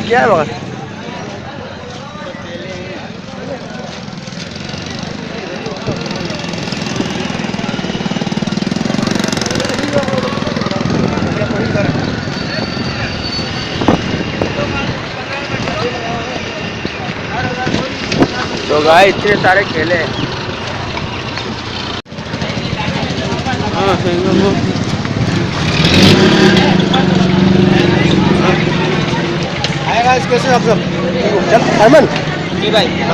क्या है मगर तो गाइस इतने सारे खेले हैं। कैसे आप सब? चल अरमान जी भाई क्या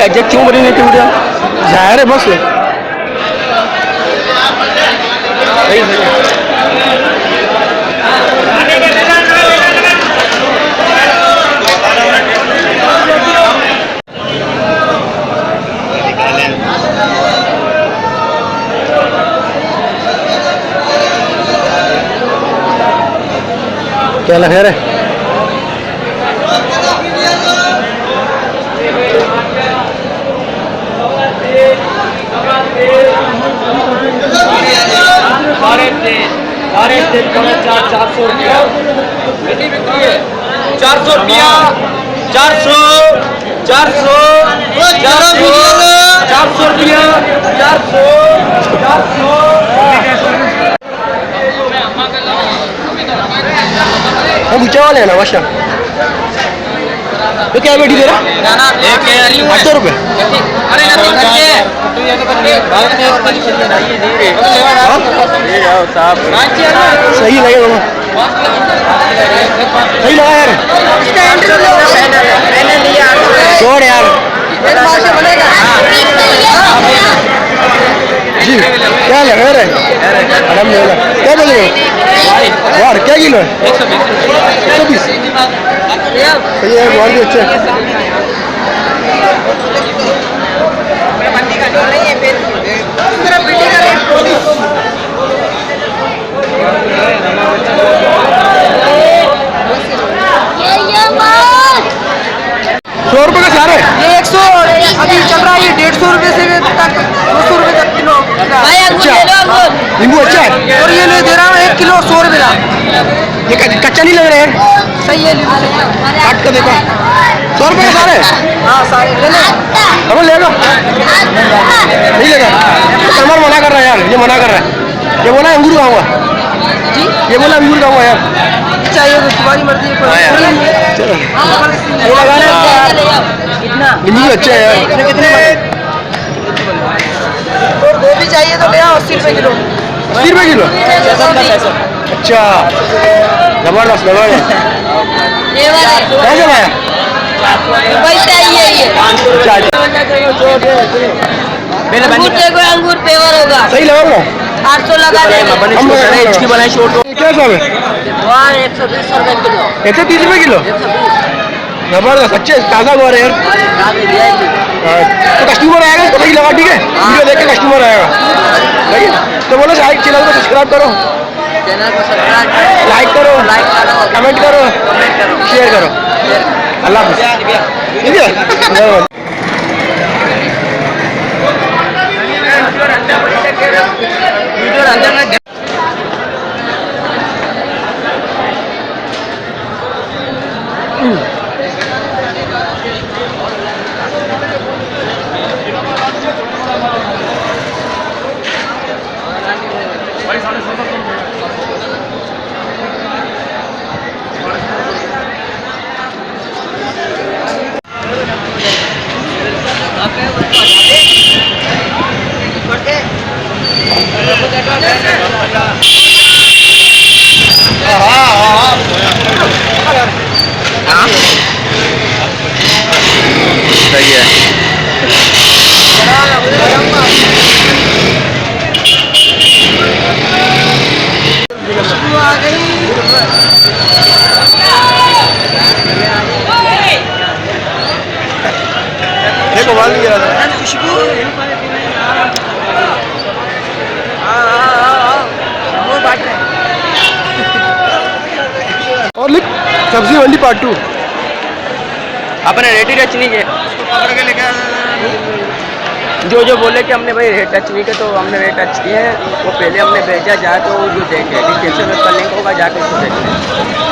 एग्जैक्ट क्यों बनी नहीं थी वीडियो जाहिर है बस क्या लग रहा है ₹400 ₹400 400 400 हम ऊंचा वाले हैं ना बादशाह तो क्या बेटी दे रहा 800 रुपये सही लगे मामा सही लगा यार छोड़ यार जी क्या लगा रहे क्या बोल रहे हो वार क्या किलो है 120 सही है वार भी अच्छा ₹100 का सारा है ये 100 अभी चल रहा है ये 150 रुपए से तक 200 रुपए तक किलो अच्छा नींबू अच्छा है और ये ले दे रहा हूँ 1 किलो 100 रुपए का ये कच्चा नहीं लग रहा है सही है काट कर देखो 100 रुपए का सारे हाँ सारे ले लो अब ले लो नहीं लेगा कमर मना कर रहा है यार ये मना कर रहा है ये बोला अंगूर खाऊंगा जी ये बोला अंगूर खाऊंगा यार चाहिए तो तुम्हारी मर्जी है चलो ये लगा रहे कितना नींबू अच्छा है यार कितने और गोभी चाहिए तो ले आओ 80 रुपए किलो 80 रुपए किलो अच्छा जबरदस्त जबरदस्त कैसे लाया अंगूर पेवर होगा सही लगा 800 लगा इसकी बनाई शॉर्ट क्या सब है 120 रुपए किलो 130 रुपए किलो जबरदस्त अच्छे ताज़ा हुआ है यार तो कस्टमर आएगा तो सही लगा ठीक है वीडियो देख के कस्टमर आएगा सही है तो बोलो चैनल को सब्सक्राइब करो चैनल को सब्सक्राइब लाइक करो कमेंट करो अल्लाह हाफिज़। ठीक है। सही है। देखो बाल नहीं गिरा था। खुशबू वो बांट रहे हैं। और लिख सब्जी मंडी पार्ट 2। आपने रेट ही टच नहीं किया। जो जो बोले कि हमने भाई रेट टच नहीं किया, तो हमने रेट टच किए हैं। वो पहले हमने भेजा, जाके वो जो देखे डिस्क्रिप्शन में लिंक होगा, जाके उसको देख लें।